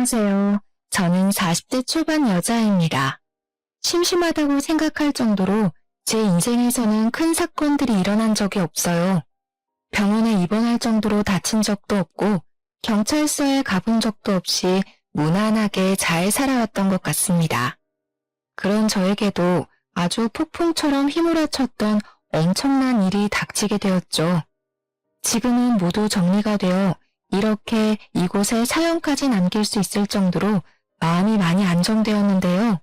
안녕하세요. 저는 40대 초반 여자입니다. 심심하다고 생각할 정도로 제 인생에서는 큰 사건들이 일어난 적이 없어요. 병원에 입원할 정도로 다친 적도 없고 경찰서에 가본 적도 없이 무난하게 잘 살아왔던 것 같습니다. 그런 저에게도 아주 폭풍처럼 휘몰아쳤던 엄청난 일이 닥치게 되었죠. 지금은 모두 정리가 되어 이렇게 이곳에 사연까지 남길 수 있을 정도로 마음이 많이 안정되었는데요.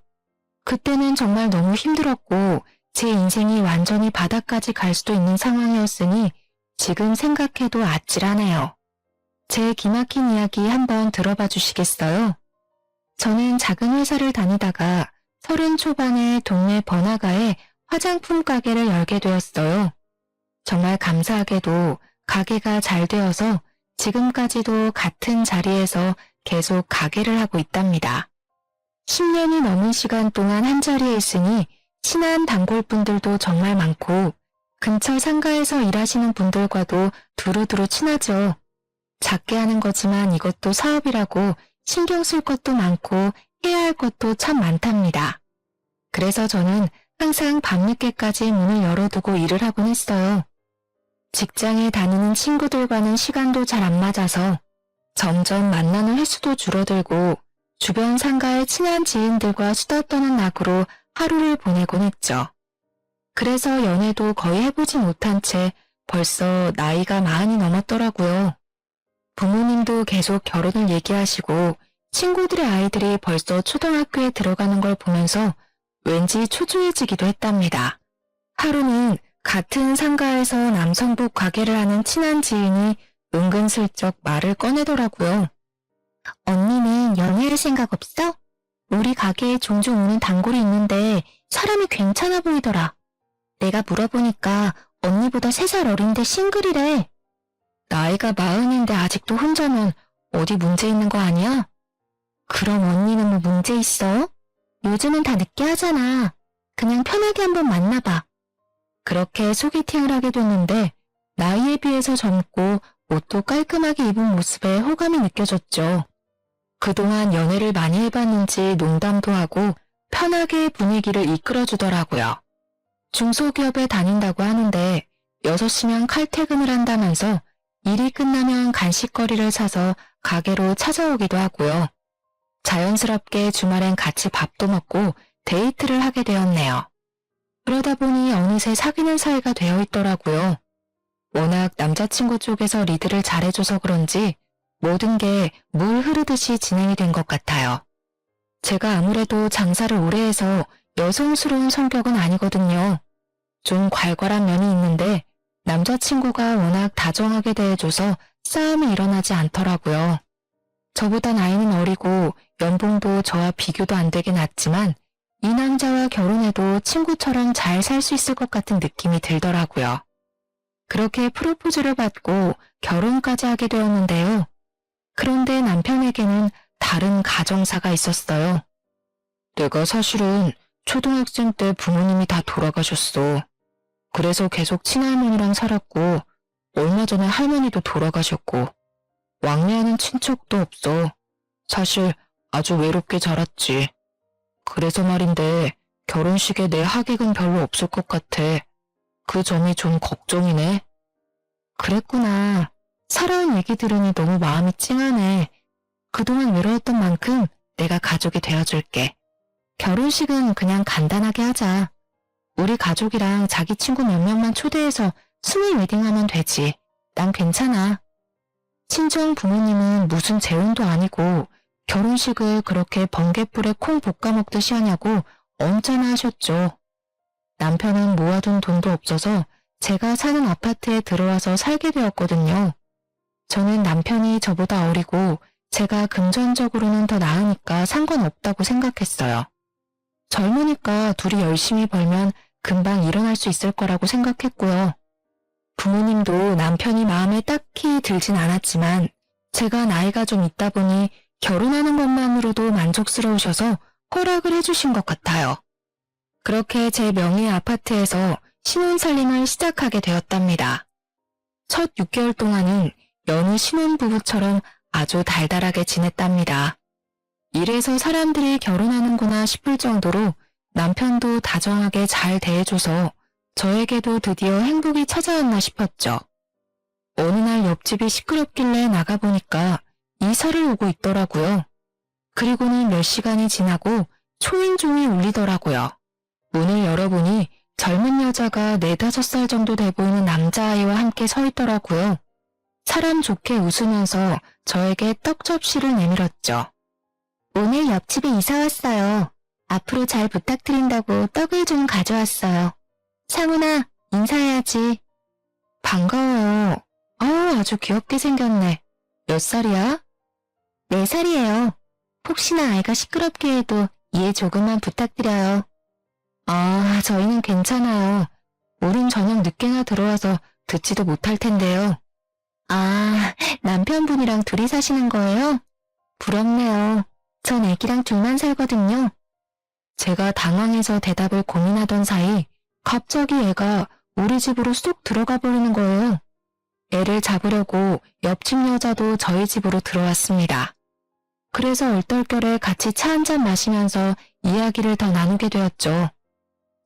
그때는 정말 너무 힘들었고 제 인생이 완전히 바닥까지 갈 수도 있는 상황이었으니 지금 생각해도 아찔하네요. 제 기막힌 이야기 한번 들어봐 주시겠어요? 저는 작은 회사를 다니다가 30 초반에 동네 번화가에 화장품 가게를 열게 되었어요. 정말 감사하게도 가게가 잘 되어서 지금까지도 같은 자리에서 계속 가게를 하고 있답니다. 10년이 넘은 시간 동안 한 자리에 있으니 친한 단골분들도 정말 많고 근처 상가에서 일하시는 분들과도 두루두루 친하죠. 작게 하는 거지만 이것도 사업이라고 신경 쓸 것도 많고 해야 할 것도 참 많답니다. 그래서 저는 항상 밤늦게까지 문을 열어두고 일을 하곤 했어요. 직장에 다니는 친구들과는 시간도 잘 안 맞아서 점점 만나는 횟수도 줄어들고 주변 상가의 친한 지인들과 수다 떠는 낙으로 하루를 보내곤 했죠. 그래서 연애도 거의 해보지 못한 채 벌써 나이가 40이 넘었더라고요. 부모님도 계속 결혼을 얘기하시고 친구들의 아이들이 벌써 초등학교에 들어가는 걸 보면서 왠지 초조해지기도 했답니다. 하루는 같은 상가에서 남성복 가게를 하는 친한 지인이 은근슬쩍 말을 꺼내더라고요. 언니는 연애할 생각 없어? 우리 가게에 종종 오는 단골이 있는데 사람이 괜찮아 보이더라. 내가 물어보니까 언니보다 3살 어린데 싱글이래. 나이가 40인데 아직도 혼자면 어디 문제 있는 거 아니야? 그럼 언니는 뭐 문제 있어? 요즘은 다 늦게 하잖아. 그냥 편하게 한번 만나봐. 그렇게 소개팅을 하게 됐는데 나이에 비해서 젊고 옷도 깔끔하게 입은 모습에 호감이 느껴졌죠. 그동안 연애를 많이 해봤는지 농담도 하고 편하게 분위기를 이끌어주더라고요. 중소기업에 다닌다고 하는데 6시면 칼퇴근을 한다면서 일이 끝나면 간식거리를 사서 가게로 찾아오기도 하고요. 자연스럽게 주말엔 같이 밥도 먹고 데이트를 하게 되었네요. 그러다 보니 어느새 사귀는 사이가 되어 있더라고요. 워낙 남자친구 쪽에서 리드를 잘해줘서 그런지 모든 게 물 흐르듯이 진행이 된 것 같아요. 제가 아무래도 장사를 오래 해서 여성스러운 성격은 아니거든요. 좀 괄괄한 면이 있는데 남자친구가 워낙 다정하게 대해줘서 싸움이 일어나지 않더라고요. 저보다 나이는 어리고 연봉도 저와 비교도 안 되게 낮지만 이 남자와 결혼해도 친구처럼 잘 살 수 있을 것 같은 느낌이 들더라고요. 그렇게 프로포즈를 받고 결혼까지 하게 되었는데요. 그런데 남편에게는 다른 가정사가 있었어요. 내가 사실은 초등학생 때 부모님이 다 돌아가셨어. 그래서 계속 친할머니랑 살았고 얼마 전에 할머니도 돌아가셨고 왕래하는 친척도 없어. 사실 아주 외롭게 자랐지. 그래서 말인데 결혼식에 내 하객은 별로 없을 것 같아. 그 점이 좀 걱정이네. 그랬구나. 살아온 얘기 들으니 너무 마음이 찡하네. 그동안 외로웠던 만큼 내가 가족이 되어줄게. 결혼식은 그냥 간단하게 하자. 우리 가족이랑 자기 친구 몇 명만 초대해서 스몰 웨딩하면 되지. 난 괜찮아. 친정 부모님은 무슨 재혼도 아니고 결혼식을 그렇게 번갯불에 콩 볶아 먹듯이 하냐고 언짢아 하셨죠. 남편은 모아둔 돈도 없어서 제가 사는 아파트에 들어와서 살게 되었거든요. 저는 남편이 저보다 어리고 제가 금전적으로는 더 나으니까 상관없다고 생각했어요. 젊으니까 둘이 열심히 벌면 금방 일어날 수 있을 거라고 생각했고요. 부모님도 남편이 마음에 딱히 들진 않았지만 제가 나이가 좀 있다 보니 결혼하는 것만으로도 만족스러우셔서 허락을 해주신 것 같아요. 그렇게 제 명의의 아파트에서 신혼살림을 시작하게 되었답니다. 첫 6개월 동안은 여느 신혼부부처럼 아주 달달하게 지냈답니다. 이래서 사람들이 결혼하는구나 싶을 정도로 남편도 다정하게 잘 대해줘서 저에게도 드디어 행복이 찾아왔나 싶었죠. 어느 날 옆집이 시끄럽길래 나가보니까 이사를 오고 있더라고요. 그리고는 몇 시간이 지나고 초인종이 울리더라고요. 문을 열어보니 젊은 여자가 4~5살 정도 돼 보이는 남자아이와 함께 서 있더라고요. 사람 좋게 웃으면서 저에게 떡 접시를 내밀었죠. 오늘 옆집에 이사 왔어요. 앞으로 잘 부탁드린다고 떡을 좀 가져왔어요. 상훈아, 인사해야지. 반가워요. 아주 귀엽게 생겼네. 몇 살이야? 4살이에요. 혹시나 아이가 시끄럽게 해도 이해 조금만 부탁드려요. 저희는 괜찮아요. 우린 저녁 늦게나 들어와서 듣지도 못할 텐데요. 남편분이랑 둘이 사시는 거예요? 부럽네요. 전 애기랑 둘만 살거든요. 제가 당황해서 대답을 고민하던 사이 갑자기 애가 우리 집으로 쏙 들어가 버리는 거예요. 애를 잡으려고 옆집 여자도 저희 집으로 들어왔습니다. 그래서 얼떨결에 같이 차 한잔 마시면서 이야기를 더 나누게 되었죠.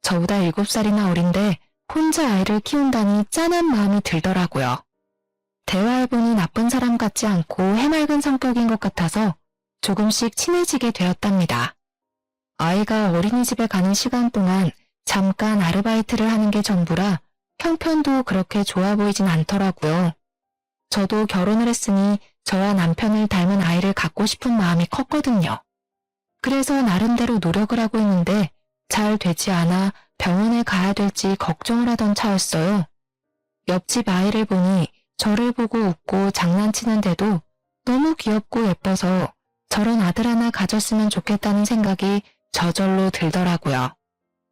저보다 7살이나 어린데 혼자 아이를 키운다니 짠한 마음이 들더라고요. 대화해보니 나쁜 사람 같지 않고 해맑은 성격인 것 같아서 조금씩 친해지게 되었답니다. 아이가 어린이집에 가는 시간 동안 잠깐 아르바이트를 하는 게 전부라 형편도 그렇게 좋아 보이진 않더라고요. 저도 결혼을 했으니 저와 남편을 닮은 아이를 갖고 싶은 마음이 컸거든요. 그래서 나름대로 노력을 하고 있는데 잘 되지 않아 병원에 가야 될지 걱정을 하던 차였어요. 옆집 아이를 보니 저를 보고 웃고 장난치는데도 너무 귀엽고 예뻐서 저런 아들 하나 가졌으면 좋겠다는 생각이 저절로 들더라고요.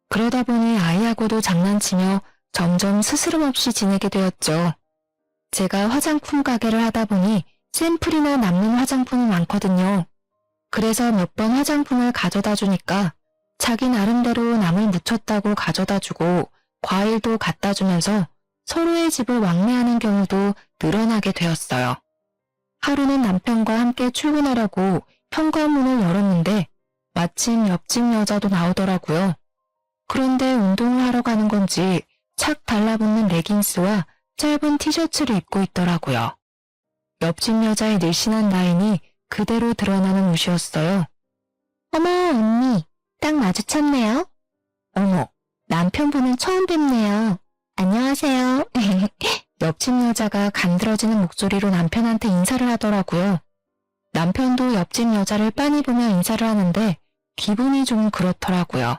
그러다 보니 아이하고도 장난치며 점점 스스럼 없이 지내게 되었죠. 제가 화장품 가게를 하다 보니 샘플이나 남는 화장품이 많거든요. 그래서 몇 번 화장품을 가져다 주니까 자기 나름대로 남을 묻혔다고 가져다 주고 과일도 갖다 주면서 서로의 집을 왕래하는 경우도 늘어나게 되었어요. 하루는 남편과 함께 출근하려고 현관문을 열었는데 마침 옆집 여자도 나오더라고요. 그런데 운동을 하러 가는 건지 착 달라붙는 레깅스와 짧은 티셔츠를 입고 있더라고요. 옆집 여자의 늘씬한 라인이 그대로 드러나는 옷이었어요. 어머, 언니, 딱 마주쳤네요. 어머, 남편분은 처음 뵙네요. 안녕하세요. 옆집 여자가 간드러지는 목소리로 남편한테 인사를 하더라고요. 남편도 옆집 여자를 빤히 보며 인사를 하는데 기분이 좀 그렇더라고요.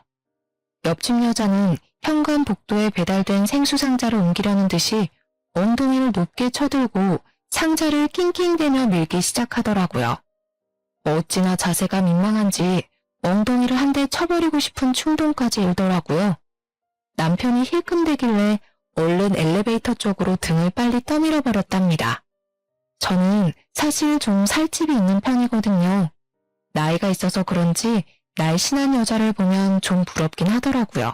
옆집 여자는 현관 복도에 배달된 생수 상자를 옮기려는 듯이 엉덩이를 높게 쳐들고 상자를 낑낑대며 밀기 시작하더라고요. 어찌나 자세가 민망한지 엉덩이를 한 대 쳐버리고 싶은 충동까지 일더라고요. 남편이 힐끔대길래 얼른 엘리베이터 쪽으로 등을 빨리 떠밀어 버렸답니다. 저는 사실 좀 살집이 있는 편이거든요. 나이가 있어서 그런지 날씬한 여자를 보면 좀 부럽긴 하더라고요.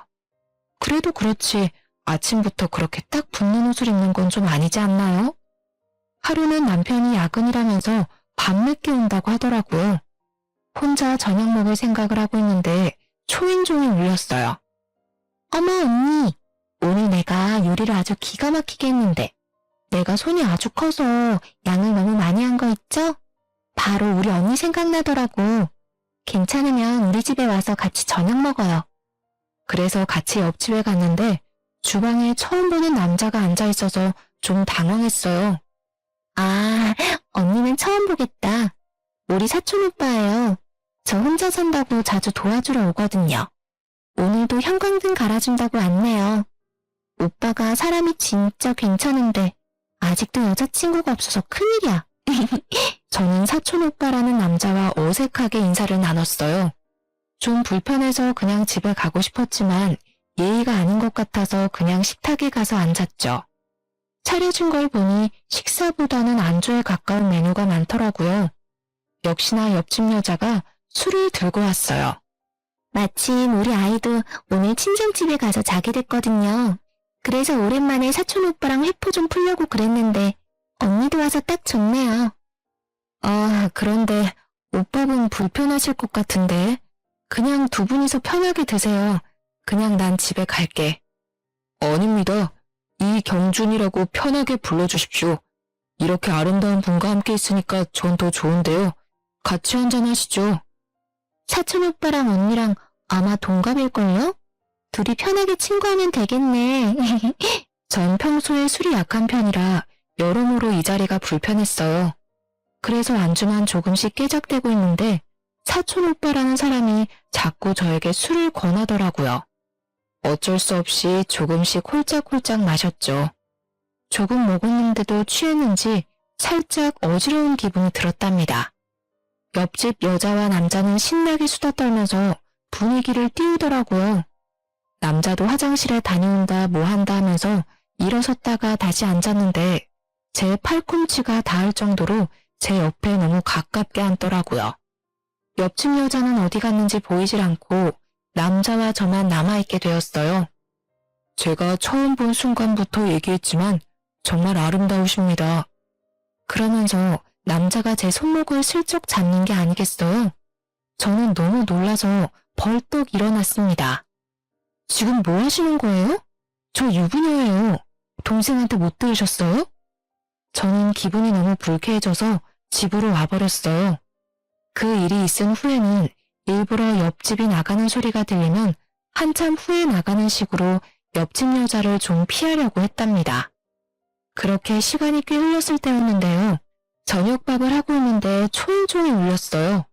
그래도 그렇지 아침부터 그렇게 딱 붙는 옷을 입는 건 좀 아니지 않나요? 하루는 남편이 야근이라면서 밤늦게 온다고 하더라고요. 혼자 저녁 먹을 생각을 하고 있는데 초인종이 울렸어요. 어머 언니, 오늘 내가 요리를 아주 기가 막히게 했는데 내가 손이 아주 커서 양을 너무 많이 한 거 있죠? 바로 우리 언니 생각나더라고. 괜찮으면 우리 집에 와서 같이 저녁 먹어요. 그래서 같이 옆집에 갔는데 주방에 처음 보는 남자가 앉아있어서 좀 당황했어요. 언니는 처음 보겠다. 우리 사촌 오빠예요. 저 혼자 산다고 자주 도와주러 오거든요. 오늘도 형광등 갈아준다고 왔네요. 오빠가 사람이 진짜 괜찮은데 아직도 여자친구가 없어서 큰일이야. 저는 사촌 오빠라는 남자와 어색하게 인사를 나눴어요. 좀 불편해서 그냥 집에 가고 싶었지만 예의가 아닌 것 같아서 그냥 식탁에 가서 앉았죠. 차려준 걸 보니 식사보다는 안주에 가까운 메뉴가 많더라고요. 역시나 옆집 여자가 술을 들고 왔어요. 마침 우리 아이도 오늘 친정집에 가서 자게 됐거든요. 그래서 오랜만에 사촌 오빠랑 회포 좀 풀려고 그랬는데 언니도 와서 딱 좋네요. 그런데 오빠분 불편하실 것 같은데 그냥 두 분이서 편하게 드세요. 그냥 난 집에 갈게. 아닙니다. 이경준이라고 편하게 불러주십시오. 이렇게 아름다운 분과 함께 있으니까 전 더 좋은데요. 같이 한잔하시죠. 사촌 오빠랑 언니랑 아마 동갑일걸요? 둘이 편하게 친구하면 되겠네. 전 평소에 술이 약한 편이라 여러모로 이 자리가 불편했어요. 그래서 안주만 조금씩 깨작대고 있는데 사촌 오빠라는 사람이 자꾸 저에게 술을 권하더라고요. 어쩔 수 없이 조금씩 홀짝홀짝 마셨죠. 조금 먹었는데도 취했는지 살짝 어지러운 기분이 들었답니다. 옆집 여자와 남자는 신나게 수다 떨면서 분위기를 띄우더라고요. 남자도 화장실에 다녀온다 뭐 한다 하면서 일어섰다가 다시 앉았는데 제 팔꿈치가 닿을 정도로 제 옆에 너무 가깝게 앉더라고요. 옆집 여자는 어디 갔는지 보이질 않고 남자와 저만 남아있게 되었어요. 제가 처음 본 순간부터 얘기했지만 정말 아름다우십니다. 그러면서 남자가 제 손목을 슬쩍 잡는 게 아니겠어요? 저는 너무 놀라서 벌떡 일어났습니다. 지금 뭐 하시는 거예요? 저 유부녀예요. 동생한테 못 들으셨어요? 저는 기분이 너무 불쾌해져서 집으로 와버렸어요. 그 일이 있은 후에는 일부러 옆집이 나가는 소리가 들리면 한참 후에 나가는 식으로 옆집 여자를 좀 피하려고 했답니다. 그렇게 시간이 꽤 흘렀을 때였는데요. 저녁밥을 하고 있는데 초인종이 울렸어요.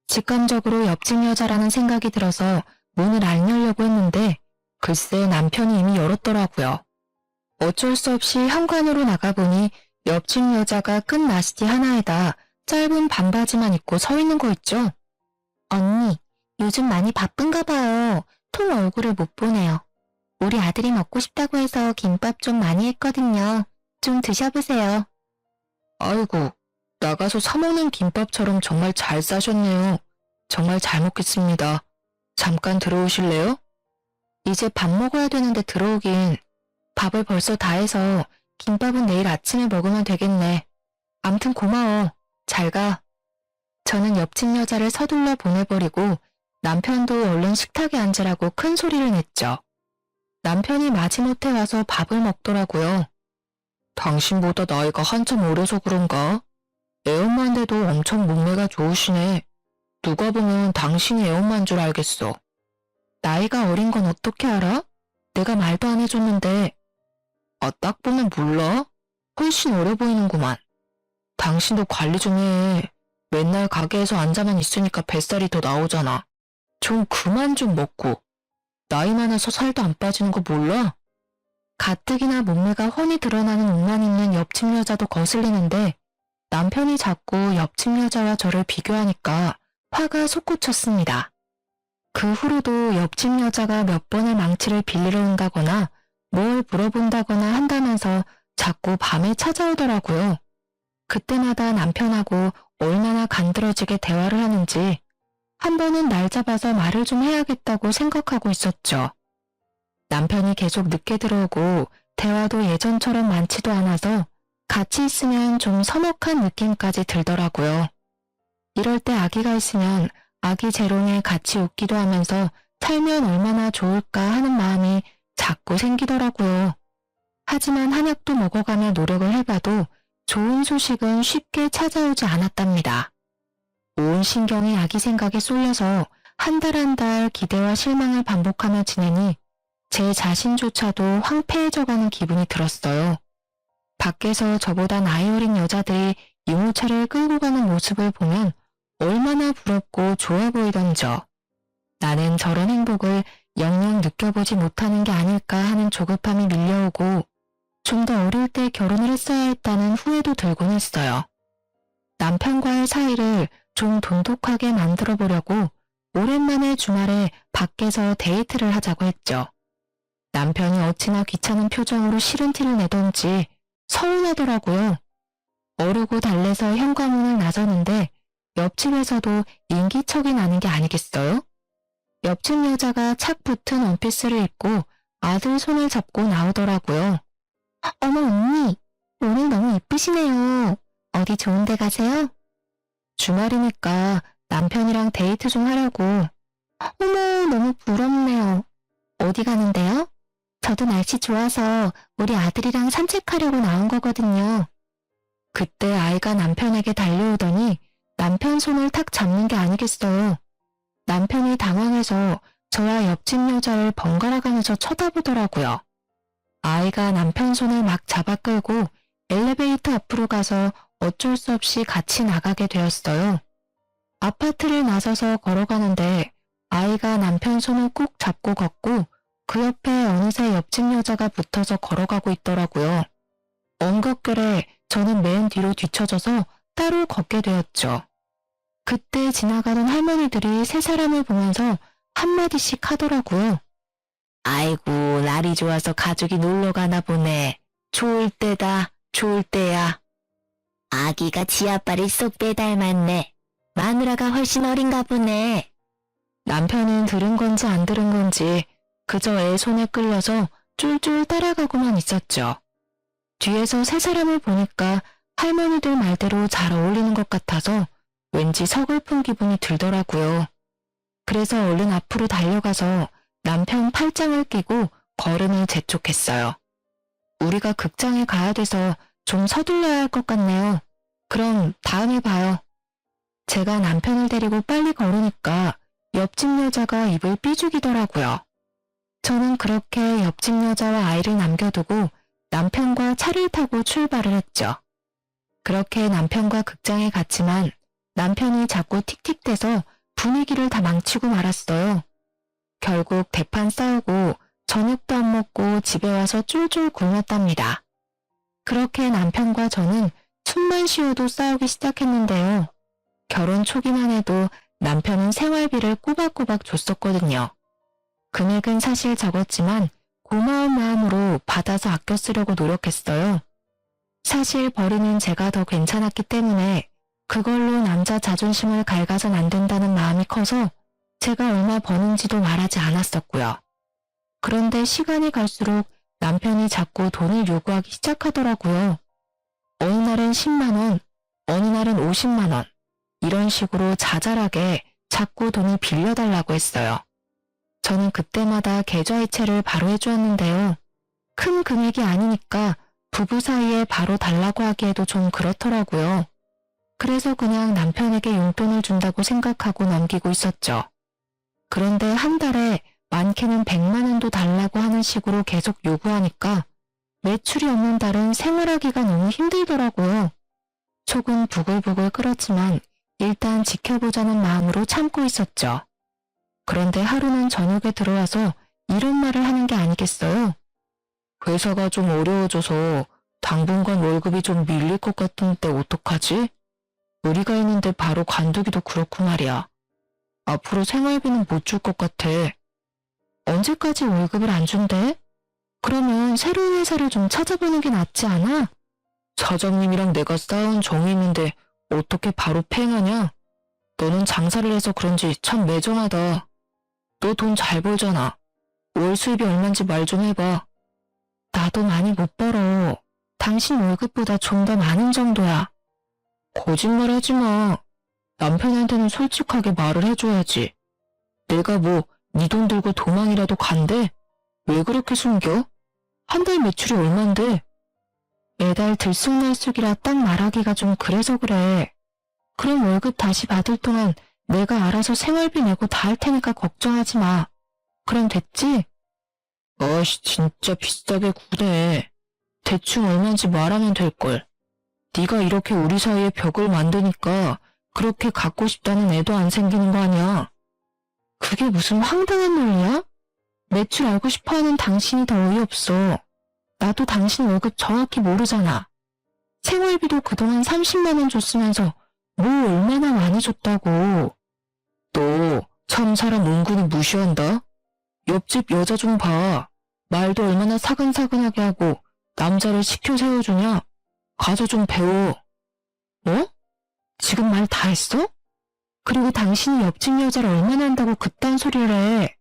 직감적으로 옆집 여자라는 생각이 들어서 문을 안 열려고 했는데 글쎄 남편이 이미 열었더라고요. 어쩔 수 없이 현관으로 나가보니 옆집 여자가 끈 나시티 하나에다 짧은 반바지만 입고 서 있는 거 있죠? 언니, 요즘 많이 바쁜가 봐요. 통 얼굴을 못 보네요. 우리 아들이 먹고 싶다고 해서 김밥 좀 많이 했거든요. 좀 드셔보세요. 아이고, 나가서 사 먹는 김밥처럼 정말 잘 싸셨네요. 정말 잘 먹겠습니다. 잠깐 들어오실래요? 이제 밥 먹어야 되는데 들어오긴. 밥을 벌써 다 해서 김밥은 내일 아침에 먹으면 되겠네. 암튼 고마워. 잘 가. 저는 옆집 여자를 서둘러 보내버리고 남편도 얼른 식탁에 앉으라고 큰 소리를 냈죠. 남편이 마지못해 와서 밥을 먹더라고요. 당신보다 나이가 한참 어려서 그런가? 애엄마인데도 엄청 몸매가 좋으시네. 누가 보면 당신이 애엄마인 줄 알겠어. 나이가 어린 건 어떻게 알아? 내가 말도 안 해줬는데. 아, 딱 보면 몰라? 훨씬 어려 보이는구만. 당신도 관리 좀 해. 맨날 가게에서 앉아만 있으니까 뱃살이 더 나오잖아. 좀 그만 좀 먹고. 나이 많아서 살도 안 빠지는 거 몰라? 가뜩이나 몸매가 훤히 드러나는 옷만 입는 옆집 여자도 거슬리는데 남편이 자꾸 옆집 여자와 저를 비교하니까 화가 솟구쳤습니다. 그 후로도 옆집 여자가 몇 번의 망치를 빌리러 온다거나 뭘 물어본다거나 한다면서 자꾸 밤에 찾아오더라고요. 그때마다 남편하고 얼마나 간드러지게 대화를 하는지 한 번은 날 잡아서 말을 좀 해야겠다고 생각하고 있었죠. 남편이 계속 늦게 들어오고 대화도 예전처럼 많지도 않아서 같이 있으면 좀 서먹한 느낌까지 들더라고요. 이럴 때 아기가 있으면 아기 재롱에 같이 웃기도 하면서 살면 얼마나 좋을까 하는 마음이 자꾸 생기더라고요. 하지만 한약도 먹어가며 노력을 해봐도 좋은 소식은 쉽게 찾아오지 않았답니다. 온 신경이 아기 생각에 쏠려서 한 달 한 달 기대와 실망을 반복하며 지내니 제 자신조차도 황폐해져가는 기분이 들었어요. 밖에서 저보다 나이 어린 여자들이 유모차를 끌고 가는 모습을 보면 얼마나 부럽고 좋아 보이던저. 나는 저런 행복을 영영 느껴보지 못하는 게 아닐까 하는 조급함이 밀려오고 좀 더 어릴 때 결혼을 했어야 했다는 후회도 들곤 했어요. 남편과의 사이를 좀 돈독하게 만들어 보려고 오랜만에 주말에 밖에서 데이트를 하자고 했죠. 남편이 어찌나 귀찮은 표정으로 싫은 티를 내던지 서운하더라고요. 어르고 달래서 현관문을 나서는데 옆집에서도 인기척이 나는 게 아니겠어요? 옆집 여자가 착 붙은 원피스를 입고 아들 손을 잡고 나오더라고요. 어머 언니, 오늘 너무 예쁘시네요. 어디 좋은 데 가세요? 주말이니까 남편이랑 데이트 좀 하려고. 어머, 너무 부럽네요. 어디 가는데요? 저도 날씨 좋아서 우리 아들이랑 산책하려고 나온 거거든요. 그때 아이가 남편에게 달려오더니 남편 손을 탁 잡는 게 아니겠어요. 남편이 당황해서 저와 옆집 여자를 번갈아 가면서 쳐다보더라고요. 아이가 남편 손을 막 잡아 끌고 엘리베이터 앞으로 가서 어쩔 수 없이 같이 나가게 되었어요. 아파트를 나서서 걸어가는데 아이가 남편 손을 꼭 잡고 걷고 그 옆에 어느새 옆집 여자가 붙어서 걸어가고 있더라고요. 엉겁결에 저는 맨 뒤로 뒤쳐져서 따로 걷게 되었죠. 그때 지나가던 할머니들이 세 사람을 보면서 한마디씩 하더라고요. 아이고, 날이 좋아서 가족이 놀러 가나 보네. 좋을 때다, 좋을 때야. 아기가 지아빠를 쏙 빼닮았네. 마누라가 훨씬 어린가 보네. 남편은 들은 건지 안 들은 건지 그저 애 손에 끌려서 쫄쫄 따라가고만 있었죠. 뒤에서 세 사람을 보니까 할머니들 말대로 잘 어울리는 것 같아서 왠지 서글픈 기분이 들더라고요. 그래서 얼른 앞으로 달려가서 남편 팔짱을 끼고 걸음을 재촉했어요. 우리가 극장에 가야 돼서 좀 서둘러야 할 것 같네요. 그럼 다음에 봐요. 제가 남편을 데리고 빨리 걸으니까 옆집 여자가 입을 삐죽이더라고요. 저는 그렇게 옆집 여자와 아이를 남겨두고 남편과 차를 타고 출발을 했죠. 그렇게 남편과 극장에 갔지만 남편이 자꾸 틱틱대서 분위기를 다 망치고 말았어요. 결국 대판 싸우고 저녁도 안 먹고 집에 와서 쫄쫄 굶었답니다. 그렇게 남편과 저는 숨만 쉬어도 싸우기 시작했는데요. 결혼 초기만 해도 남편은 생활비를 꼬박꼬박 줬었거든요. 금액은 사실 적었지만 고마운 마음으로 받아서 아껴 쓰려고 노력했어요. 사실 벌이는 제가 더 괜찮았기 때문에 그걸로 남자 자존심을 갉아선 안 된다는 마음이 커서 제가 얼마 버는지도 말하지 않았었고요. 그런데 시간이 갈수록 남편이 자꾸 돈을 요구하기 시작하더라고요. 어느 날은 10만 원, 어느 날은 50만 원, 이런 식으로 자잘하게 자꾸 돈을 빌려달라고 했어요. 저는 그때마다 계좌이체를 바로 해주었는데요. 큰 금액이 아니니까 부부 사이에 바로 달라고 하기에도 좀 그렇더라고요. 그래서 그냥 남편에게 용돈을 준다고 생각하고 넘기고 있었죠. 그런데 한 달에 많게는 100만 원도 달라고 하는 식으로 계속 요구하니까 매출이 없는 달은 생활하기가 너무 힘들더라고요. 속은 부글부글 끓었지만 일단 지켜보자는 마음으로 참고 있었죠. 그런데 하루는 저녁에 들어와서 이런 말을 하는 게 아니겠어요? 회사가 좀 어려워져서 당분간 월급이 좀 밀릴 것 같은데 어떡하지? 우리가 있는데 바로 관두기도 그렇고 말이야. 앞으로 생활비는 못 줄 것 같아. 언제까지 월급을 안 준대? 그러면 새로운 회사를 좀 찾아보는 게 낫지 않아? 사장님이랑 내가 쌓은 정이 있는데 어떻게 바로 팽하냐? 너는 장사를 해서 그런지 참 매정하다. 너 돈 잘 벌잖아. 월 수입이 얼만지 말 좀 해봐. 나도 많이 못 벌어. 당신 월급보다 좀 더 많은 정도야. 거짓말 하지 마. 남편한테는 솔직하게 말을 해줘야지. 내가 뭐 네 돈 들고 도망이라도 간대? 왜 그렇게 숨겨? 한 달 매출이 얼만데? 매달 들쑥날쑥이라 딱 말하기가 좀 그래서 그래. 그럼 월급 다시 받을 동안 내가 알아서 생활비 내고 다 할 테니까 걱정하지 마. 그럼 됐지? 아씨, 진짜 비싸게 구네. 대충 얼마인지 말하면 될걸. 네가 이렇게 우리 사이에 벽을 만드니까 그렇게 갖고 싶다는 애도 안 생기는 거 아니야. 그게 무슨 황당한 논리야? 매출 알고 싶어하는 당신이 더 어이없어. 나도 당신 월급 정확히 모르잖아. 생활비도 그동안 30만 원 줬으면서 뭐 얼마나 많이 줬다고. 너 참 사람 은근히 무시한다. 옆집 여자 좀 봐. 말도 얼마나 사근사근하게 하고 남자를 시켜 세워주냐. 가서 좀 배워. 뭐? 지금 말 다 했어? 그리고 당신이 옆집 여자를 얼마나 한다고 그딴 소리를 해.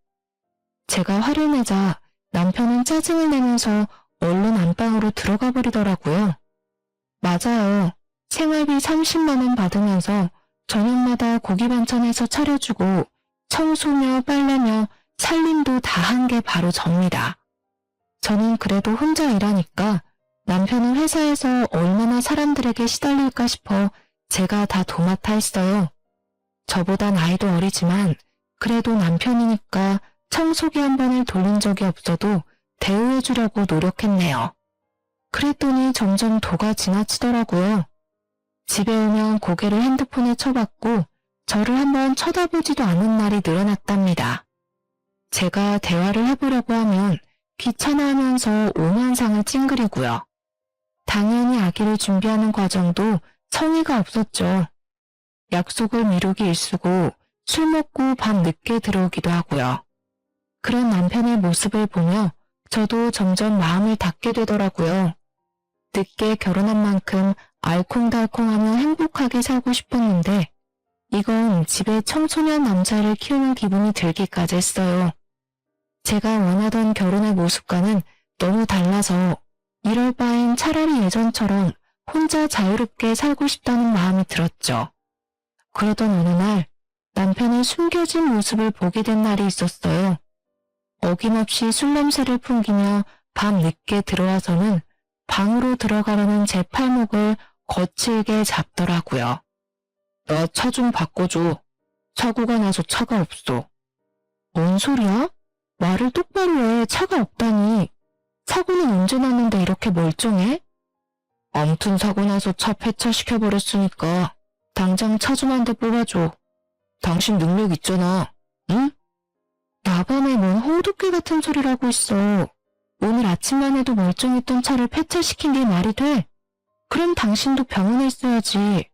제가 화를 내자 남편은 짜증을 내면서 얼른 안방으로 들어가 버리더라고요. 맞아요. 생활비 30만 원 받으면서 저녁마다 고기 반찬해서 차려주고 청소며 빨래며 살림도 다 한 게 바로 접니다. 저는 그래도 혼자 일하니까 남편은 회사에서 얼마나 사람들에게 시달릴까 싶어 제가 다 도맡아 했어요. 저보다 나이도 어리지만 그래도 남편이니까 청소기 한 번을 돌린 적이 없어도 대우해주려고 노력했네요. 그랬더니 점점 도가 지나치더라고요. 집에 오면 고개를 핸드폰에 쳐박고 저를 한번 쳐다보지도 않는 날이 늘어났답니다. 제가 대화를 해보려고 하면 귀찮아하면서 오만상을 찡그리고요. 당연히 아기를 준비하는 과정도 성의가 없었죠. 약속을 미루기 일쑤고 술 먹고 밤 늦게 들어오기도 하고요. 그런 남편의 모습을 보며 저도 점점 마음을 닫게 되더라고요. 늦게 결혼한 만큼 알콩달콩하며 행복하게 살고 싶었는데 이건 집에 청소년 남자를 키우는 기분이 들기까지 했어요. 제가 원하던 결혼의 모습과는 너무 달라서 이럴 바엔 차라리 예전처럼 혼자 자유롭게 살고 싶다는 마음이 들었죠. 그러던 어느 날 남편의 숨겨진 모습을 보게 된 날이 있었어요. 어김없이 술 냄새를 풍기며 밤 늦게 들어와서는 방으로 들어가려는 제 팔목을 거칠게 잡더라고요. 나 차 좀 바꿔줘. 사고가 나서 차가 없어. 뭔 소리야? 말을 똑바로 해. 차가 없다니. 사고는 언제 났는데 이렇게 멀쩡해? 아무튼 사고 나서 차 폐차시켜버렸으니까 당장 차 좀 한 대 뽑아줘. 당신 능력 있잖아. 응? 나밤에 뭔 호두깨 같은 소리를 하고 있어. 오늘 아침만 해도 멀쩡했던 차를 폐차시킨 게 말이 돼? 그럼 당신도 병원에 있어야지.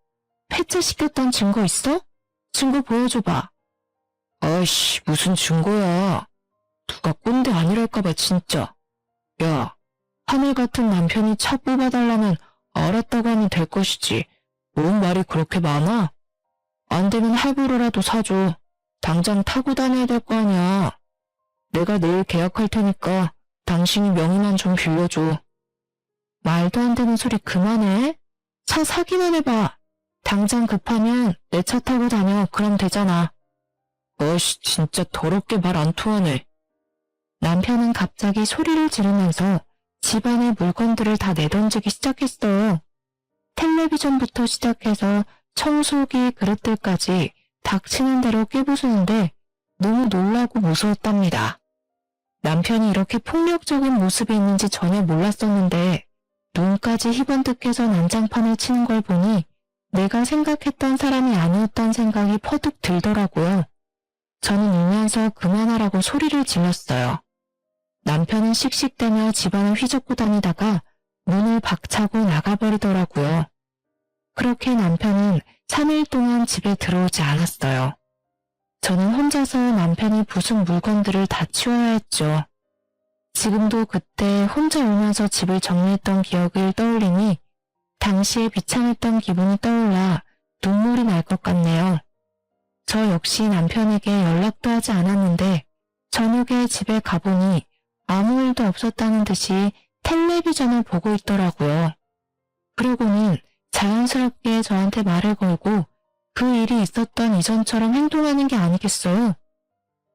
폐차시켰단 증거 있어? 증거 보여줘봐. 아이씨, 무슨 증거야. 누가 꼰대 아니랄까봐 진짜. 야, 하늘 같은 남편이 차 뽑아달라면 알았다고 하면 될 것이지. 뭔 말이 그렇게 많아? 안 되면 할부로라도 사줘. 당장 타고 다녀야 될 거 아니야. 내가 내일 계약할 테니까 당신이 명의만 좀 빌려줘. 말도 안 되는 소리 그만해. 차 사기만 해봐. 당장 급하면 내 차 타고 다녀. 그럼 되잖아. 어이씨, 진짜 더럽게 말 안 통하네. 남편은 갑자기 소리를 지르면서 집안의 물건들을 다 내던지기 시작했어요. 텔레비전부터 시작해서 청소기, 그릇들까지 닥치는 대로 깨부수는데 너무 놀라고 무서웠답니다. 남편이 이렇게 폭력적인 모습이 있는지 전혀 몰랐었는데 눈까지 희번뜩해서 난장판을 치는 걸 보니 내가 생각했던 사람이 아니었다는 생각이 퍼뜩 들더라고요. 저는 울면서 그만하라고 소리를 질렀어요. 남편은 씩씩대며 집안을 휘젓고 다니다가 문을 박차고 나가버리더라고요. 그렇게 남편은 3일 동안 집에 들어오지 않았어요. 저는 혼자서 남편이 부순 물건들을 다 치워야 했죠. 지금도 그때 혼자 울면서 집을 정리했던 기억을 떠올리니 당시에 비참했던 기분이 떠올라 눈물이 날 것 같네요. 저 역시 남편에게 연락도 하지 않았는데 저녁에 집에 가보니 아무 일도 없었다는 듯이 텔레비전을 보고 있더라고요. 그러고는 자연스럽게 저한테 말을 걸고 그 일이 있었던 이전처럼 행동하는 게 아니겠어요?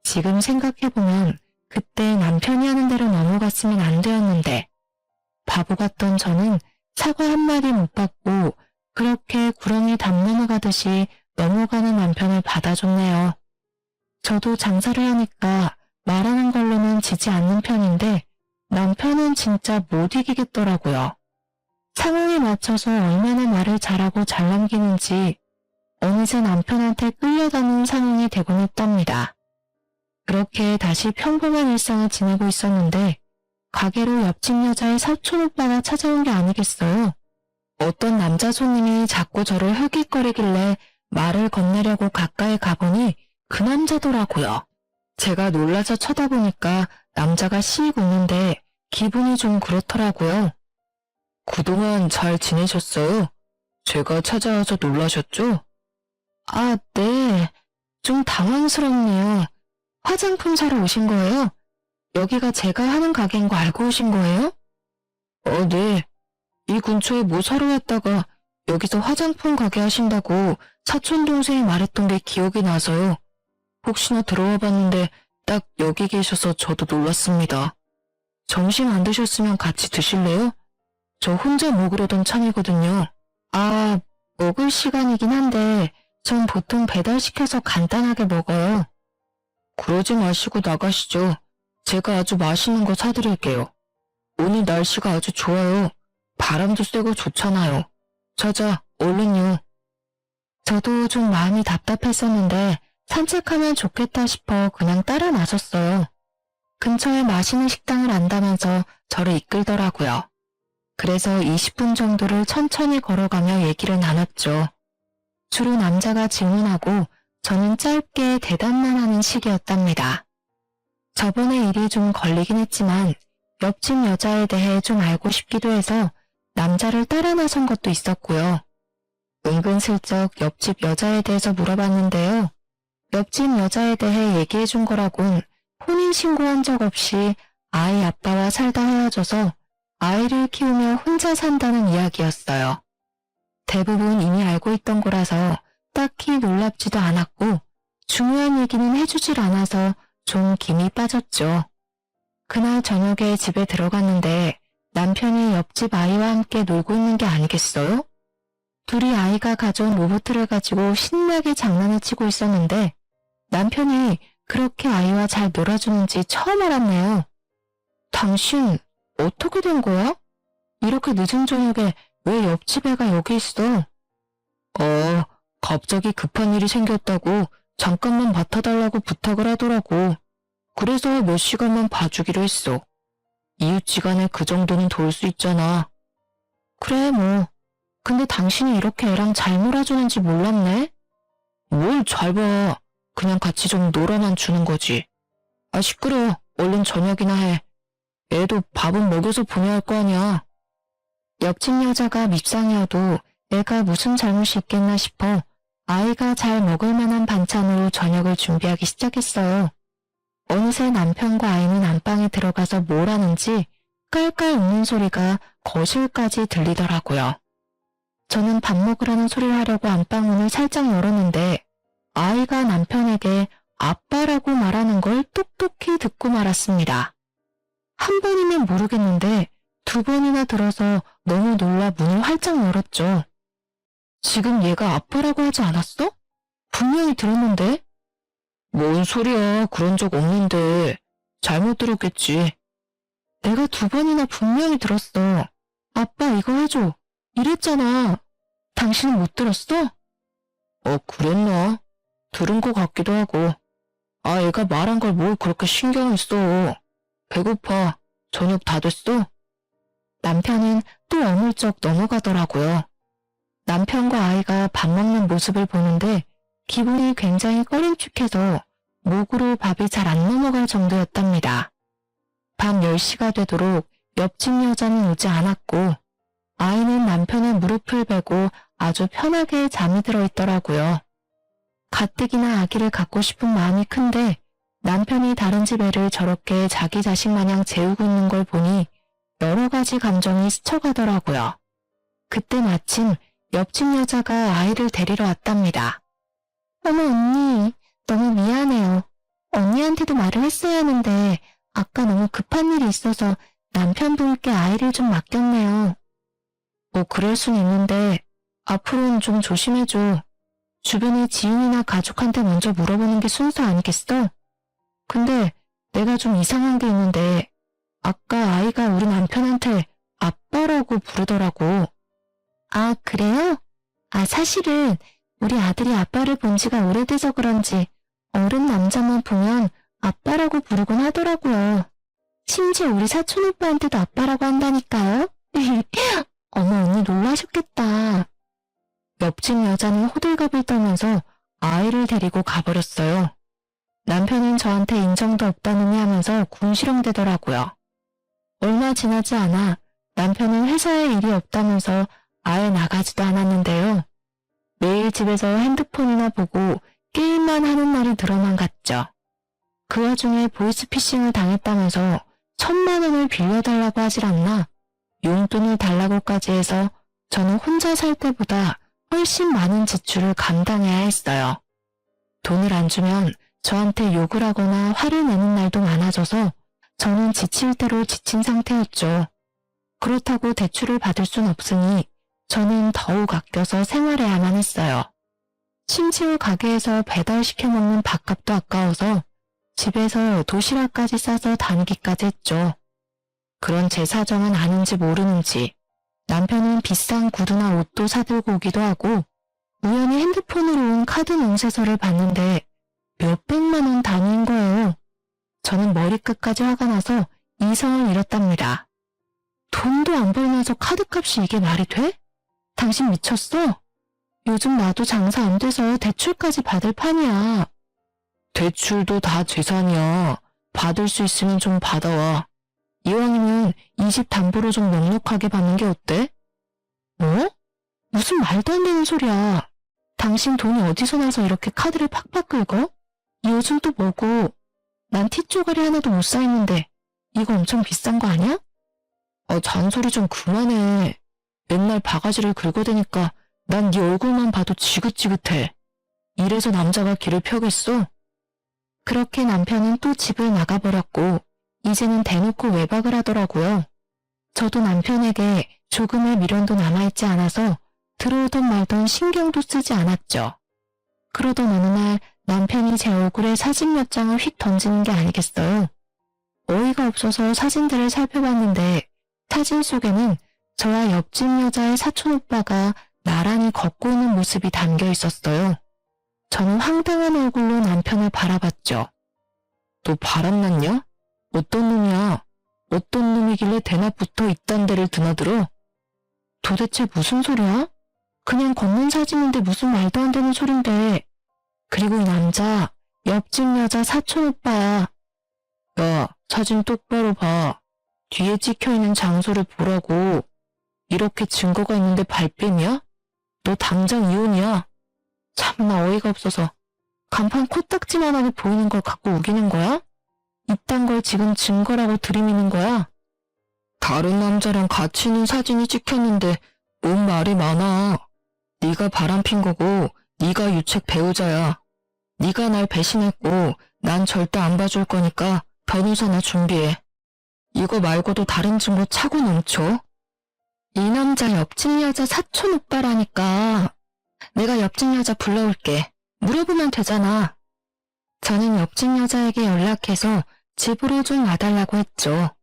지금 생각해보면 그때 남편이 하는 대로 넘어갔으면 안 되었는데 바보 같던 저는 사과 한마디 못 받고 그렇게 구렁이 담 넘어가듯이 넘어가는 남편을 받아줬네요. 저도 장사를 하니까 말하는 걸로는 지지 않는 편인데 남편은 진짜 못 이기겠더라고요. 상황에 맞춰서 얼마나 말을 잘하고 잘 남기는지 어느새 남편한테 끌려가는 상황이 되곤 했답니다. 그렇게 다시 평범한 일상을 지내고 있었는데 가게로 옆집 여자의 사촌 오빠가 찾아온 게 아니겠어요. 어떤 남자 손님이 자꾸 저를 흘깃거리길래 말을 건네려고 가까이 가보니 그 남자더라고요. 제가 놀라서 쳐다보니까 남자가 씩 웃는데 기분이 좀 그렇더라고요. 그동안 잘 지내셨어요? 제가 찾아와서 놀라셨죠? 아, 네. 좀 당황스럽네요. 화장품 사러 오신 거예요? 여기가 제가 하는 가게인 거 알고 오신 거예요? 네. 이 근처에 뭐 사러 왔다가 여기서 화장품 가게 하신다고 사촌 동생이 말했던 게 기억이 나서요. 혹시나 들어와 봤는데 딱 여기 계셔서 저도 놀랐습니다. 점심 안 드셨으면 같이 드실래요? 저 혼자 먹으려던 참이거든요. 아, 먹을 시간이긴 한데 전 보통 배달시켜서 간단하게 먹어요. 그러지 마시고 나가시죠. 제가 아주 맛있는 거 사드릴게요. 오늘 날씨가 아주 좋아요. 바람도 쐬고 좋잖아요. 자자, 얼른요. 저도 좀 마음이 답답했었는데 산책하면 좋겠다 싶어 그냥 따라 나섰어요. 근처에 맛있는 식당을 안다면서 저를 이끌더라고요. 그래서 20분 정도를 천천히 걸어가며 얘기를 나눴죠. 주로 남자가 질문하고 저는 짧게 대답만 하는 식이었답니다. 저번에 일이 좀 걸리긴 했지만 옆집 여자에 대해 좀 알고 싶기도 해서 남자를 따라 나선 것도 있었고요. 은근슬쩍 옆집 여자에 대해서 물어봤는데요. 옆집 여자에 대해 얘기해 준 거라곤 혼인신고한 적 없이 아이 아빠와 살다 헤어져서 아이를 키우며 혼자 산다는 이야기였어요. 대부분 이미 알고 있던 거라서 딱히 놀랍지도 않았고 중요한 얘기는 해주질 않아서 좀 김이 빠졌죠. 그날 저녁에 집에 들어갔는데 남편이 옆집 아이와 함께 놀고 있는 게 아니겠어요? 둘이 아이가 가져온 로봇을 가지고 신나게 장난을 치고 있었는데 남편이 그렇게 아이와 잘 놀아주는지 처음 알았네요. 당신 어떻게 된 거야? 이렇게 늦은 저녁에 왜 옆집 애가 여기 있어? 갑자기 급한 일이 생겼다고 잠깐만 맡아달라고 부탁을 하더라고. 그래서 몇 시간만 봐주기로 했어. 이웃지간에 그 정도는 도울 수 있잖아. 그래 뭐. 근데 당신이 이렇게 애랑 잘 놀아주는지 몰랐네? 뭘 잘 봐. 그냥 같이 좀 놀아만 주는 거지. 아 시끄러워. 얼른 저녁이나 해. 애도 밥은 먹여서 보내야 할 거 아니야. 옆집 여자가 밉상이어도 애가 무슨 잘못이 있겠나 싶어 아이가 잘 먹을 만한 반찬으로 저녁을 준비하기 시작했어요. 어느새 남편과 아이는 안방에 들어가서 뭘 하는지 깔깔 웃는 소리가 거실까지 들리더라고요. 저는 밥 먹으라는 소리를 하려고 안방문을 살짝 열었는데 아이가 남편에게 아빠라고 말하는 걸 똑똑히 듣고 말았습니다. 한 번이면 모르겠는데 두 번이나 들어서 너무 놀라 문을 활짝 열었죠. 지금 얘가 아빠라고 하지 않았어? 분명히 들었는데? 뭔 소리야, 그런 적 없는데. 잘못 들었겠지. 내가 두 번이나 분명히 들었어. 아빠 이거 해줘. 이랬잖아. 당신은 못 들었어? 그랬나? 들은 것 같기도 하고. 아, 얘가 말한 걸 뭘 그렇게 신경을 써. 배고파. 저녁 다 됐어? 남편은 또 어물쩍 넘어가더라고요. 남편과 아이가 밥 먹는 모습을 보는데 기분이 굉장히 꺼림칙해서 목으로 밥이 잘 안 넘어갈 정도였답니다. 밤 10시가 되도록 옆집 여자는 오지 않았고 아이는 남편의 무릎을 베고 아주 편하게 잠이 들어 있더라고요. 가뜩이나 아기를 갖고 싶은 마음이 큰데 남편이 다른 집 애를 저렇게 자기 자식 마냥 재우고 있는 걸 보니 여러 가지 감정이 스쳐가더라고요. 그때 마침 옆집 여자가 아이를 데리러 왔답니다. 어머 언니, 너무 미안해요. 언니한테도 말을 했어야 하는데 아까 너무 급한 일이 있어서 남편분께 아이를 좀 맡겼네요. 뭐 그럴 순 있는데 앞으로는 좀 조심해줘. 주변에 지인이나 가족한테 먼저 물어보는 게 순서 아니겠어? 근데 내가 좀 이상한 게 있는데 아까 아이가 우리 남편한테 아빠라고 부르더라고. 아, 그래요? 아, 사실은 우리 아들이 아빠를 본 지가 오래돼서 그런지 어른 남자만 보면 아빠라고 부르곤 하더라고요. 심지어 우리 사촌 오빠한테도 아빠라고 한다니까요. 어머, 언니 놀라셨겠다. 옆집 여자는 호들갑을 떨면서 아이를 데리고 가버렸어요. 남편은 저한테 인정도 없다느니 하면서 궁시렁대더라고요. 얼마 지나지 않아 남편은 회사에 일이 없다면서 아예 나가지도 않았는데요. 매일 집에서 핸드폰이나 보고 게임만 하는 날이 늘어만 갔죠. 그 와중에 보이스피싱을 당했다면서 1,000만 원을 빌려달라고 하질 않나 용돈을 달라고까지 해서 저는 혼자 살 때보다 훨씬 많은 지출을 감당해야 했어요. 돈을 안 주면 저한테 욕을 하거나 화를 내는 날도 많아져서 저는 지칠 대로 지친 상태였죠. 그렇다고 대출을 받을 순 없으니 저는 더욱 아껴서 생활해야만 했어요. 심지어 가게에서 배달시켜 먹는 밥값도 아까워서 집에서 도시락까지 싸서 다니기까지 했죠. 그런 제 사정은 아는지 모르는지 남편은 비싼 구두나 옷도 사들고 오기도 하고 우연히 핸드폰으로 온 카드 명세서를 봤는데 몇백만 원 단위인 거예요. 저는 머리끝까지 화가 나서 이성을 잃었답니다. 돈도 안 벌면서 카드값이 이게 말이 돼? 당신 미쳤어? 요즘 나도 장사 안 돼서 대출까지 받을 판이야. 대출도 다 재산이야. 받을 수 있으면 좀 받아와. 이왕이면 이 집 담보로 좀 넉넉하게 받는 게 어때? 뭐? 무슨 말도 안 되는 소리야. 당신 돈이 어디서 나서 이렇게 카드를 팍팍 긁어? 요즘 또 뭐고? 난 티쪼가리 하나도 못 사있는데 이거 엄청 비싼 거 아니야? 잔소리 좀 그만해. 맨날 바가지를 긁어대니까 난 네 얼굴만 봐도 지긋지긋해. 이래서 남자가 길을 펴겠어? 그렇게 남편은 또 집을 나가버렸고 이제는 대놓고 외박을 하더라고요. 저도 남편에게 조금의 미련도 남아있지 않아서 들어오던 말던 신경도 쓰지 않았죠. 그러던 어느 날 남편이 제 얼굴에 사진 몇 장을 휙 던지는 게 아니겠어요. 어이가 없어서 사진들을 살펴봤는데 사진 속에는 저와 옆집 여자의 사촌오빠가 나란히 걷고 있는 모습이 담겨 있었어요. 저는 황당한 얼굴로 남편을 바라봤죠. 너 바람났냐? 어떤 놈이야? 어떤 놈이길래 대낮부터 이딴 데를 드나들어? 도대체 무슨 소리야? 그냥 걷는 사진인데 무슨 말도 안 되는 소린데. 그리고 이 남자, 옆집 여자 사촌오빠야. 야, 사진 똑바로 봐. 뒤에 찍혀있는 장소를 보라고. 이렇게 증거가 있는데 발뺌이야? 너 당장 이혼이야. 참나 어이가 없어서 간판 코딱지만하게 보이는 걸 갖고 우기는 거야? 이딴 걸 지금 증거라고 들이미는 거야? 다른 남자랑 같이 있는 사진이 찍혔는데 뭔 말이 많아. 네가 바람핀 거고 네가 유책 배우자야. 네가 날 배신했고 난 절대 안 봐줄 거니까 변호사나 준비해. 이거 말고도 다른 증거 차고 넘쳐. 이 남자 옆집 여자 사촌 오빠라니까. 내가 옆집 여자 불러올게. 물어보면 되잖아. 저는 옆집 여자에게 연락해서 집으로 좀 와달라고 했죠.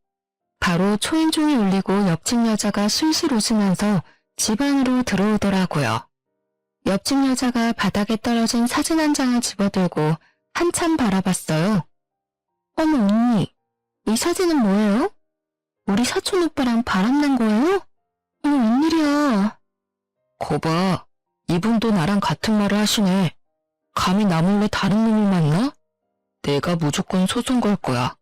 바로 초인종이 울리고 옆집 여자가 술술 웃으면서 집 안으로 들어오더라고요. 옆집 여자가 바닥에 떨어진 사진 한 장을 집어들고 한참 바라봤어요. 어머 언니, 이 사진은 뭐예요? 우리 사촌 오빠랑 바람난 거예요? 어머 웬일이야. 거봐, 이분도 나랑 같은 말을 하시네. 감히 나 몰래 다른 놈을 만나? 내가 무조건 소송 걸 거야.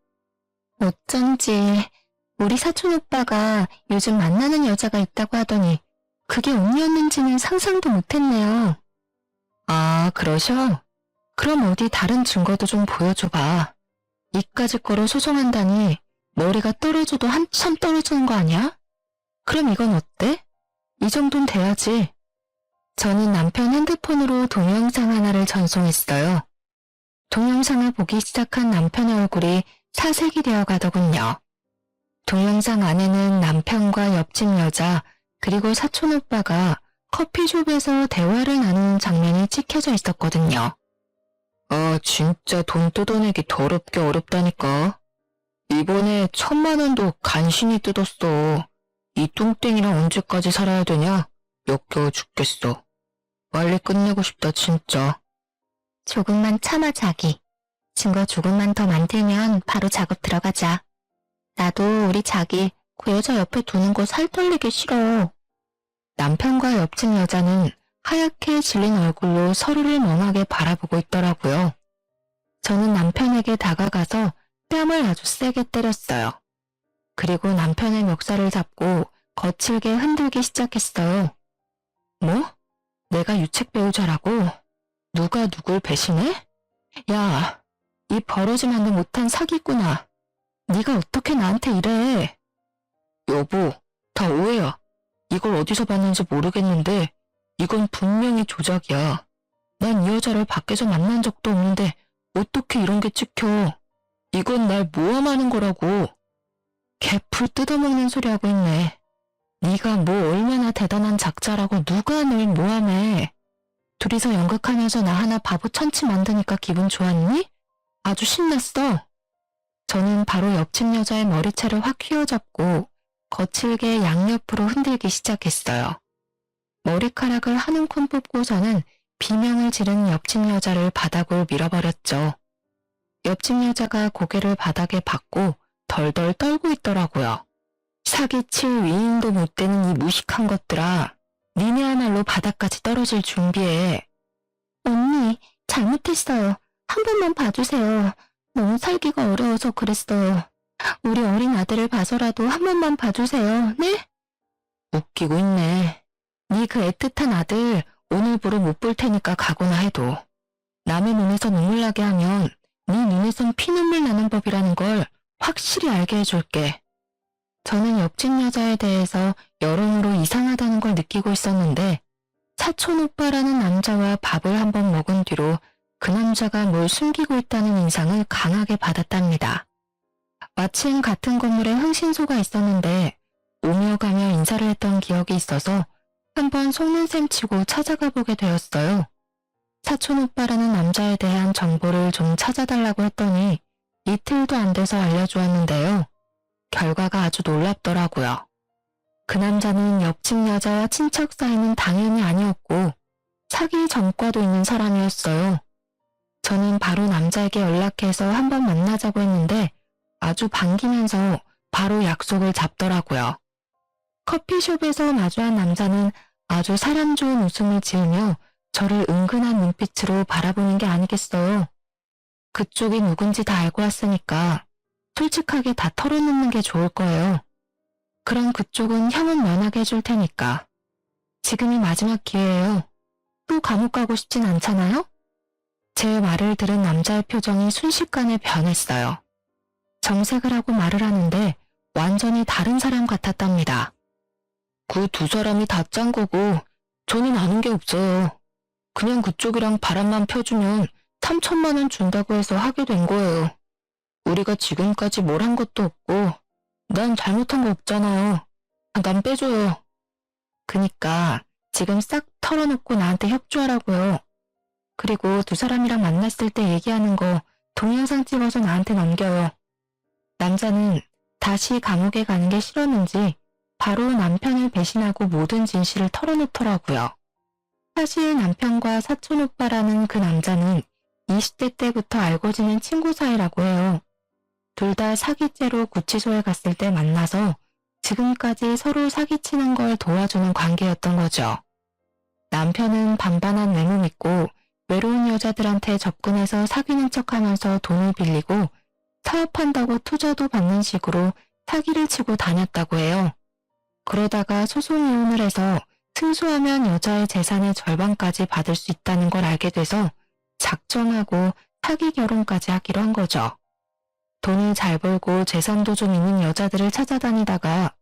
어쩐지 우리 사촌 오빠가 요즘 만나는 여자가 있다고 하더니 그게 언니였는지는 상상도 못했네요. 아, 그러셔? 그럼 어디 다른 증거도 좀 보여줘봐. 이까짓 거로 소송한다니 머리가 떨어져도 한참 떨어지는 거 아니야? 그럼 이건 어때? 이 정도는 돼야지. 저는 남편 핸드폰으로 동영상 하나를 전송했어요. 동영상을 보기 시작한 남편의 얼굴이 사색이 되어 가더군요. 동영상 안에는 남편과 옆집 여자 그리고 사촌 오빠가 커피숍에서 대화를 나누는 장면이 찍혀져 있었거든요. 아, 진짜 돈 뜯어내기 더럽게 어렵다니까. 이번에 1,000만 원도 간신히 뜯었어. 이 뚱땡이랑 언제까지 살아야 되냐? 역겨워 죽겠어. 빨리 끝내고 싶다 진짜. 조금만 참아 자기. 증거 조금만 더 만들면 바로 작업 들어가자. 나도 우리 자기 그 여자 옆에 두는 거 살떨리기 싫어. 남편과 옆집 여자는 하얗게 질린 얼굴로 서로를 멍하게 바라보고 있더라고요. 저는 남편에게 다가가서 뺨을 아주 세게 때렸어요. 그리고 남편의 멱살을 잡고 거칠게 흔들기 시작했어요. 뭐? 내가 유책 배우자라고? 누가 누굴 배신해? 야, 이 버러지만도 못한 사기꾼아. 네가 어떻게 나한테 이래? 여보, 다 오해야. 이걸 어디서 봤는지 모르겠는데 이건 분명히 조작이야. 난 이 여자를 밖에서 만난 적도 없는데 어떻게 이런 게 찍혀. 이건 날 모함하는 거라고. 개풀 뜯어먹는 소리 하고 있네. 네가 뭐 얼마나 대단한 작자라고 누가 널 모함해. 둘이서 연극하면서 나 하나 바보 천치 만드니까 기분 좋았니? 아주 신났어. 저는 바로 옆집 여자의 머리채를 확 휘어잡고 거칠게 양옆으로 흔들기 시작했어요. 머리카락을 한 움큼 뽑고서는 비명을 지른 옆집 여자를 바닥으로 밀어버렸죠. 옆집 여자가 고개를 바닥에 박고 덜덜 떨고 있더라고요. 사기칠 위인도 못 되는 이 무식한 것들아. 니네야말로 바닥까지 떨어질 준비해. 언니, 잘못했어요. 한 번만 봐주세요. 너무 살기가 어려워서 그랬어요. 우리 어린 아들을 봐서라도 한 번만 봐주세요. 네? 웃기고 있네. 네 그 애틋한 아들 오늘부로 못 볼 테니까 각오나 해도. 남의 눈에서 눈물 나게 하면 네 눈에선 피눈물 나는 법이라는 걸 확실히 알게 해줄게. 저는 옆집 여자에 대해서 여러모로 이상하다는 걸 느끼고 있었는데 사촌 오빠라는 남자와 밥을 한번 먹은 뒤로 그 남자가 뭘 숨기고 있다는 인상을 강하게 받았답니다. 마침 같은 건물에 흥신소가 있었는데 오며 가며 인사를 했던 기억이 있어서 한번 속는 셈 치고 찾아가 보게 되었어요. 사촌 오빠라는 남자에 대한 정보를 좀 찾아달라고 했더니 이틀도 안 돼서 알려주었는데요. 결과가 아주 놀랍더라고요. 그 남자는 옆집 여자와 친척 사이는 당연히 아니었고 사기 전과도 있는 사람이었어요. 저는 바로 남자에게 연락해서 한번 만나자고 했는데 아주 반기면서 바로 약속을 잡더라고요. 커피숍에서 마주한 남자는 아주 사람 좋은 웃음을 지으며 저를 은근한 눈빛으로 바라보는 게 아니겠어요. 그쪽이 누군지 다 알고 왔으니까 솔직하게 다 털어놓는 게 좋을 거예요. 그럼 그쪽은 형은 면하게 해줄 테니까. 지금이 마지막 기회예요. 또 감옥 가고 싶진 않잖아요? 제 말을 들은 남자의 표정이 순식간에 변했어요. 정색을 하고 말을 하는데 완전히 다른 사람 같았답니다. 그 두 사람이 다 짠 거고 저는 아는 게 없어요. 그냥 그쪽이랑 바람만 펴주면 3천만 원 준다고 해서 하게 된 거예요. 우리가 지금까지 뭘 한 것도 없고 난 잘못한 거 없잖아요. 난 빼줘요. 그니까 지금 싹 털어놓고 나한테 협조하라고요. 그리고 두 사람이랑 만났을 때 얘기하는 거 동영상 찍어서 나한테 넘겨요. 남자는 다시 감옥에 가는 게 싫었는지 바로 남편을 배신하고 모든 진실을 털어놓더라고요. 사실 남편과 사촌 오빠라는 그 남자는 20대 때부터 알고 지낸 친구 사이라고 해요. 둘 다 사기죄로 구치소에 갔을 때 만나서 지금까지 서로 사기치는 걸 도와주는 관계였던 거죠. 남편은 반반한 외모 믿고 외로운 여자들한테 접근해서 사귀는 척하면서 돈을 빌리고 사업한다고 투자도 받는 식으로 사기를 치고 다녔다고 해요. 그러다가 소송 이혼을 해서 승소하면 여자의 재산의 절반까지 받을 수 있다는 걸 알게 돼서 작정하고 사기 결혼까지 하기로 한 거죠. 돈을 잘 벌고 재산도 좀 있는 여자들을 찾아다니다가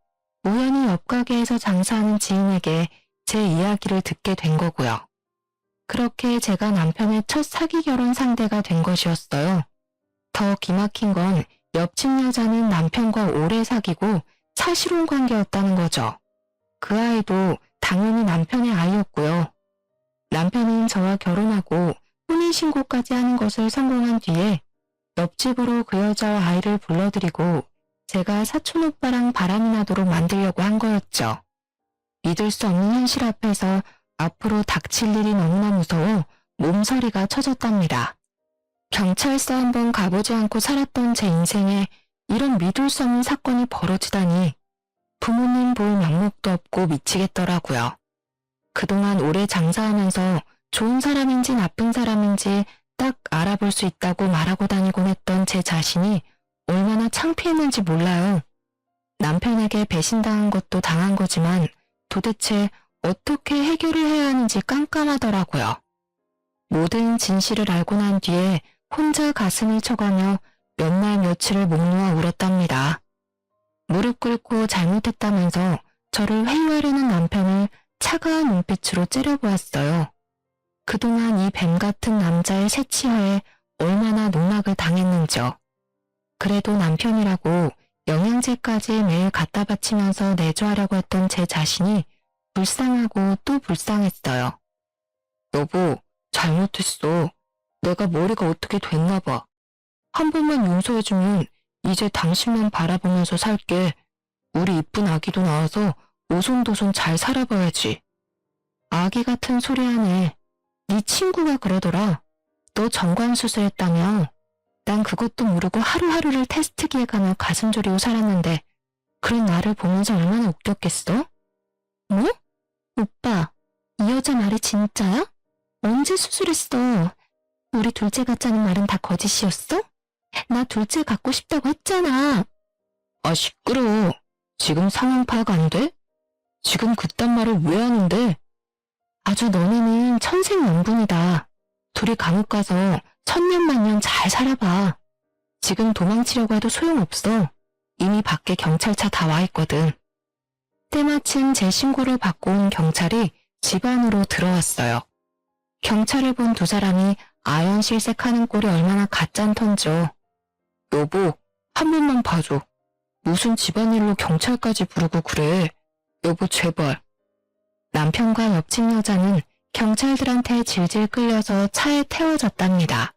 우연히 옆 가게에서 장사하는 지인에게 제 이야기를 듣게 된 거고요. 그렇게 제가 남편의 첫 사기 결혼 상대가 된 것이었어요. 더 기막힌 건 옆집 여자는 남편과 오래 사귀고 사실혼 관계였다는 거죠. 그 아이도 당연히 남편의 아이였고요. 남편은 저와 결혼하고 혼인신고까지 하는 것을 성공한 뒤에 옆집으로 그 여자와 아이를 불러들이고 제가 사촌 오빠랑 바람이 나도록 만들려고 한 거였죠. 믿을 수 없는 현실 앞에서 앞으로 닥칠 일이 너무나 무서워 몸서리가 쳐졌답니다. 경찰서 한번 가보지 않고 살았던 제 인생에 이런 믿을 수 없는 사건이 벌어지다니 부모님 볼 명목도 없고 미치겠더라고요. 그동안 오래 장사하면서 좋은 사람인지 나쁜 사람인지 딱 알아볼 수 있다고 말하고 다니곤 했던 제 자신이 얼마나 창피했는지 몰라요. 남편에게 배신당한 것도 당한 거지만 도대체 어떻게 해결을 해야 하는지 깜깜하더라고요. 모든 진실을 알고 난 뒤에 혼자 가슴을 쳐가며 몇 날 며칠을 목 놓아 울었답니다. 무릎 꿇고 잘못했다면서 저를 회유하려는 남편을 차가운 눈빛으로 째려보았어요. 그동안 이 뱀 같은 남자의 새치하에 얼마나 농락을 당했는지요. 그래도 남편이라고 영양제까지 매일 갖다 바치면서 내조하려고 했던 제 자신이 불쌍하고 또 불쌍했어요. 여보, 잘못했어. 내가 머리가 어떻게 됐나 봐. 한 번만 용서해주면 이제 당신만 바라보면서 살게. 우리 이쁜 아기도 낳아서 오손도손 잘 살아봐야지. 아기 같은 소리 하네. 네 친구가 그러더라. 너 정관수술했다며. 난 그것도 모르고 하루하루를 테스트기에 가며 가슴 졸이고 살았는데 그런 나를 보면서 얼마나 웃겼겠어? 뭐? 오빠, 이 여자 말이 진짜야? 언제 수술했어? 우리 둘째 같자는 말은 다 거짓이었어? 나 둘째 갖고 싶다고 했잖아. 아, 시끄러워. 지금 상황 파악 안 돼? 지금 그딴 말을 왜 하는데? 아주 너네는 천생연분이다. 둘이 감옥 가서 천년만년 잘 살아봐. 지금 도망치려고 해도 소용없어. 이미 밖에 경찰차 다 와 있거든. 때마침 제 신고를 받고 온 경찰이 집 안으로 들어왔어요. 경찰을 본 두 사람이 아연실색하는 꼴이 얼마나 가짠턴죠. 여보, 한 번만 봐줘. 무슨 집안일로 경찰까지 부르고 그래. 여보, 제발. 남편과 옆집 여자는 경찰들한테 질질 끌려서 차에 태워졌답니다.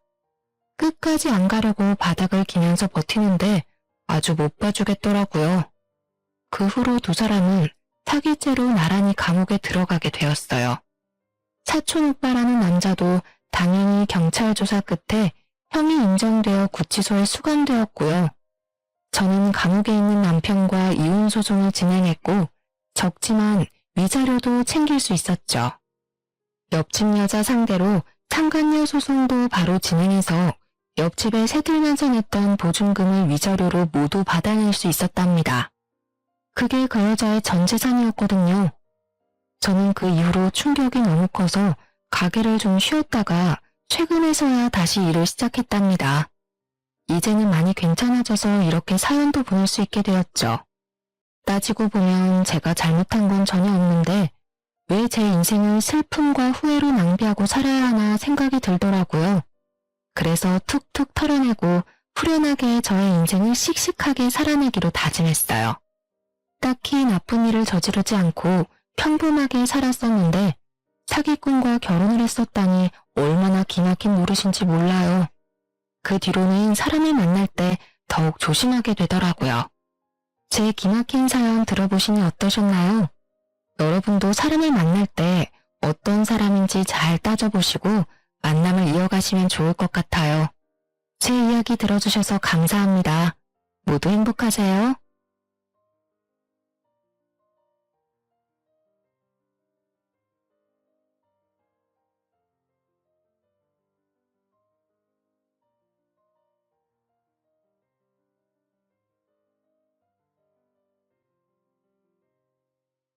끝까지 안 가려고 바닥을 기면서 버티는데 아주 못 봐주겠더라고요. 그 후로 두 사람은 사기죄로 나란히 감옥에 들어가게 되었어요. 사촌 오빠라는 남자도 당연히 경찰 조사 끝에 형이 인정되어 구치소에 수감되었고요. 저는 감옥에 있는 남편과 이혼 소송을 진행했고 적지만 위자료도 챙길 수 있었죠. 옆집 여자 상대로 상간녀 소송도 바로 진행해서 옆집에 새들면서 냈던 보증금을 위자료로 모두 받아낼 수 있었답니다. 그게 그 여자의 전 재산이었거든요. 저는 그 이후로 충격이 너무 커서 가게를 좀 쉬었다가 최근에서야 다시 일을 시작했답니다. 이제는 많이 괜찮아져서 이렇게 사연도 보낼 수 있게 되었죠. 따지고 보면 제가 잘못한 건 전혀 없는데 왜 제 인생을 슬픔과 후회로 낭비하고 살아야 하나 생각이 들더라고요. 그래서 툭툭 털어내고 후련하게 저의 인생을 씩씩하게 살아내기로 다짐했어요. 딱히 나쁜 일을 저지르지 않고 평범하게 살았었는데 사기꾼과 결혼을 했었다니 얼마나 기막힌 노릇인지 몰라요. 그 뒤로는 사람을 만날 때 더욱 조심하게 되더라고요. 제 기막힌 사연 들어보시니 어떠셨나요? 여러분도 사람을 만날 때 어떤 사람인지 잘 따져보시고 만남을 이어가시면 좋을 것 같아요. 제 이야기 들어주셔서 감사합니다. 모두 행복하세요.